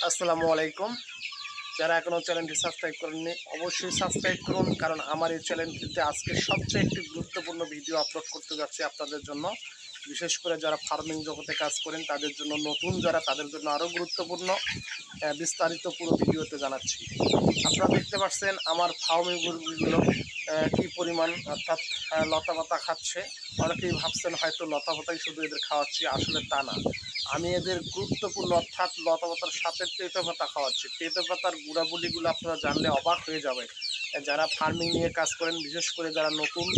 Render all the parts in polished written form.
আসসালামু আলাইকুম। যারা এখনও চ্যানেলটি সাবস্ক্রাইব করেননি অবশ্যই সাবস্ক্রাইব করুন, কারণ আমার এই চ্যানেলটিতে আজকে সবচেয়ে একটি গুরুত্বপূর্ণ ভিডিও আপলোড করতে যাচ্ছি আপনাদের জন্য। বিশেষ করে যারা ফার্মিং জগতে কাজ করেন তাদের জন্য, নতুন যারা তাদের জন্য আরও গুরুত্বপূর্ণ। বিস্তারিত পুরো ভিডিওতে জানাচ্ছি। আপনারা দেখতে পাচ্ছেন আমার ফার্মিং মুরগিগুলো কী পরিমাণ, অর্থাৎ লতাপাতা খাচ্ছে। অনেকেই ভাবছেন হয়তো লতাপাতাই শুধু এদের খাওয়াচ্ছি, আসলে তা না। আমি এদের গুরুত্বপূর্ণ, অর্থাৎ লতাপাতার সাথে পেঁপে পাতা খাওয়াচ্ছি। পেঁপে পাতার গুণাবলীগুলো আপনারা জানলে অবাক হয়ে যাবে। যারা ফার্মিং নিয়ে কাজ করেন, বিশেষ করে যারা নতুন,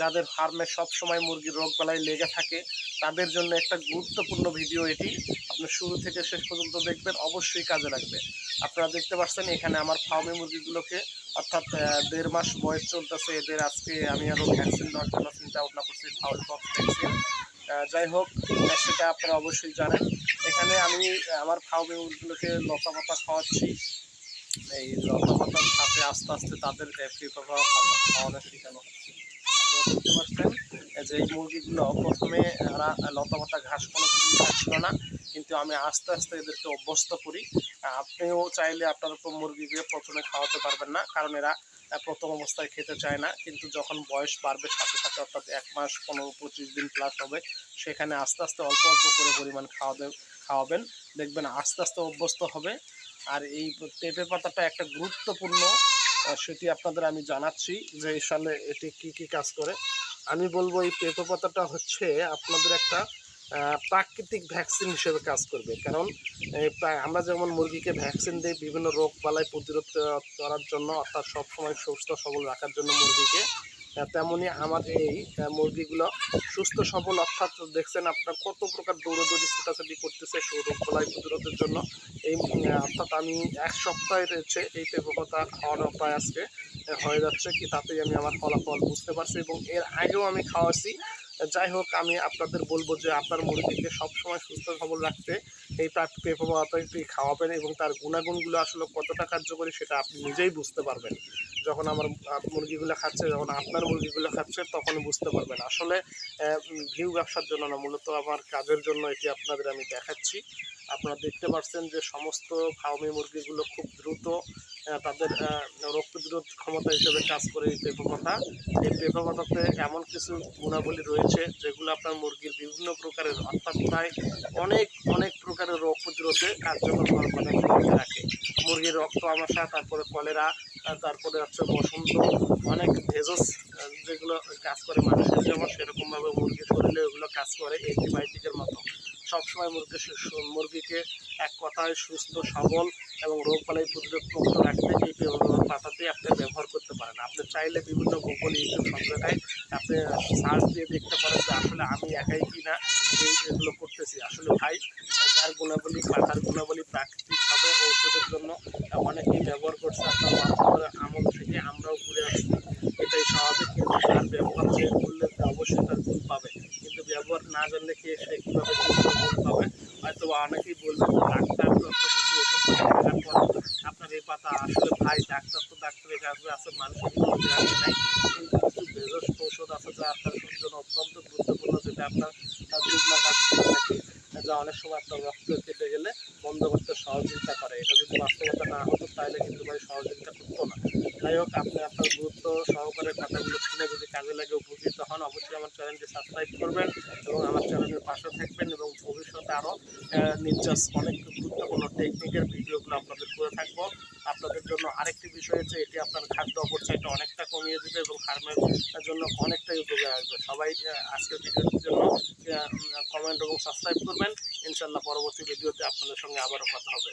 যাদের ফার্মে সবসময় মুরগির রোগবালাই লেগে থাকে, তাদের জন্য একটা গুরুত্বপূর্ণ ভিডিও এটি। আপনি শুরু থেকে শেষ পর্যন্ত দেখবেন, অবশ্যই কাজে লাগবে। আপনারা দেখতে পাচ্ছেন এখানে আমার ফার্মে মুরগিগুলোকে, অর্থাৎ 1.5 মাস বয়স চলতেছে এদের। আজকে আমি আরও ভ্যাকসিন দেওয়ার জন্য চিন্তা ভাবনা করছি, ফাউল পক্স ভ্যাকসিন। যাই হোক, সেটা আপনারা অবশ্যই জানেন। এখানে আমি আমার ফার্মে মুরগিগুলোকে লতাপাতা খাওয়াচ্ছি। এই লতাপাতার সাথে আস্তে আস্তে তাদের পেঁপে খাওয়ানো শেখানো হচ্ছে। আপনারা দেখতে পাচ্ছেন যে এই মুরগিগুলো প্রথমে এরা লতাপাতা ঘাস কোনো কিছুই খাচ্ছিল না, কিন্তু আমি আস্তে আস্তে এদেরকে অভ্যস্ত করি। আপনিও চাইলে আপনার মুরগিকে প্রথমে খাওয়াতে পারবেন না, কারণ এরা প্রথম অবস্থায় খেতে চায় না, কিন্তু যখন বয়স বাড়বে সাথে সাথে, অর্থাৎ 1 মাস 15-25 দিন প্লাস হবে, সেখানে আস্তে আস্তে অল্প অল্প করে পরিমাণ খাওয়াবেন। দেখবেন আস্তে আস্তে অভ্যস্ত হবে। আর এই পেঁপে পাতাটা একটা গুরুত্বপূর্ণ, সেটি আপনাদের আমি জানাচ্ছি যে আসলে এটি কি কি কাজ করে। আমি বলবো এই পেঁপে পাতাটা হচ্ছে আপনাদের একটা প্রাকৃতিক ভ্যাকসিন হিসেবে কাজ করবে। কারণ আমরা যেমন মুরগিকে ভ্যাকসিন দিই বিভিন্ন রোগ বালাই প্রতিরোধ করার জন্য, অর্থাৎ সবসময় সুস্থ সবল রাখার জন্য মুরগিকে, তেমনই আমার এই মুরগিগুলো সুস্থ সবল, অর্থাৎ দেখছেন আপনার কত প্রকার দৌড়াদৌড়ি ছোটাছুটি করতেছে রোগ বালাই প্রতিরোধের জন্য। এই অর্থাৎ আমি 1 সপ্তাহের হচ্ছে এই পেঁপে পাতা খাওয়ানো প্রায় আজকে হয়ে যাচ্ছে কি, তাতেই আমি আমার ফলাফল বুঝতে পারছি, এবং এর আগেও আমি খাওয়াছি। যাই হোক, আমি আপনাদের বলবো যে আপনার মুরগিকে সবসময় সুস্থ সবল রাখতে এই পেঁপে পাতাটি খাওয়াবেন, এবং তার গুণাগুণগুলো আসলে কতটা কার্যকরী সেটা আপনি নিজেই বুঝতে পারবেন। যখন আমার মুরগিগুলো খাচ্ছে, যখন আপনার মুরগিগুলো খাচ্ছে, তখন বুঝতে পারবেন। আসলে ভিউ ব্যবসার জন্য না, মূলত আমার কাজের জন্য এটি আপনাদের আমি দেখাচ্ছি। আপনারা দেখতে পাচ্ছেন যে সমস্ত ফার্মি মুরগিগুলো খুব দ্রুত তাদের রোগ প্রতিরোধ ক্ষমতা হিসেবে কাজ করে এই পেঁপে পাতা। এই পেঁপে পাতাতে এমন কিছু গুণাবলী রয়েছে যেগুলো আপনার মুরগির বিভিন্ন প্রকারের, অর্থাৎ প্রায় অনেক অনেক প্রকারের রোগ প্রতিরোধে কার্যকর মানে ভূমিকা রাখে। মুরগির রক্ত আমাশা, তারপরে কলেরা, তারপরে হচ্ছে বসন্ত, অনেক ভেজস যেগুলো কাজ করে মানুষের যেমন, সেরকমভাবে মুরগির শরীরে ওগুলো কাজ করে অ্যান্টিবায়োটিকের মতো। সবসময় মুরগিকে এক কথায় সুস্থ সবল এবং রোগবালাই প্রতিরোধ মুক্ত রাখতে এই পাতাটি আপনি ব্যবহার করতে পারেন। আপনি চাইলে বিভিন্ন গুগল, ইউটিউব সব জায়গায় আপনি সার্চ দিয়ে দেখতে পারেন যে আসলে আমি একাই কি না এগুলো করতেছি। আসলে ভাই, যার গুণাবলী, পাতার গুণাবলী প্রাকৃতিকভাবে ঔষধের জন্য অনেকেই ব্যবহার করছে, আপনার বাস্তবের আমল থেকে আমরাও করে আসছি। এটাই স্বাভাবিক, কিন্তু তার ব্যবহার যে করলে অবশ্যই তার গুণ পাবে, কিন্তু ব্যবহার না জানলে কি সে কীভাবে গুণ পাবে? হয়তো অনেকেই বলবেন ডাক্তার তো কিছু ওষুধ দেখার পর আপনার এই পাতা, আসলে ভাই ডাক্তার তো ডাক্তারের কাছে আছে, মানুষের কোনো গ্যারান্টি নাই। কিন্তু কিছু ভেষজ ঔষধ আছে যা আপনার শরীরের জন্য অত্যন্ত গুরুত্বপূর্ণ, যেটা আপনার দুবলা কাজ করে থাকে, যা অনেক সময় আপনার রক্ত কেটে গেলে বন্ধ করতে সহযোগিতা করে। এটা যদি বাস্তবতা না হতো তাহলে কিন্তু ভাই সহযোগিতা করতো না। যাই হোক, আপনি আপনার গুরুত্ব সহকারে কথাগুলো শুনে যদি কাজে লাগে উপকৃত হন, অবশ্যই আমার চ্যানেলটি সাবস্ক্রাইব করবেন এবং আমার চ্যানেলের পাশে থাকবেন, এবং ভবিষ্যতে আরও নির্যাস অনেক গুরুত্বপূর্ণ টেকনিকের ভিডিওগুলো আপনাদের করে থাকবো। আপনাদের জন্য আরেকটি বিষয় হচ্ছে, এটি আপনার খাদ্য অপচয়টা অনেকটা কমিয়ে দেবে এবং ফার্মের জন্য অনেকটাই উপকার আসবে। সবাই আজকের ভিডিওটির জন্য কমেন্ট এবং সাবস্ক্রাইব করবেন। ইনশাল্লাহ পরবর্তী ভিডিওতে আপনাদের সঙ্গে আবারও কথা হবে।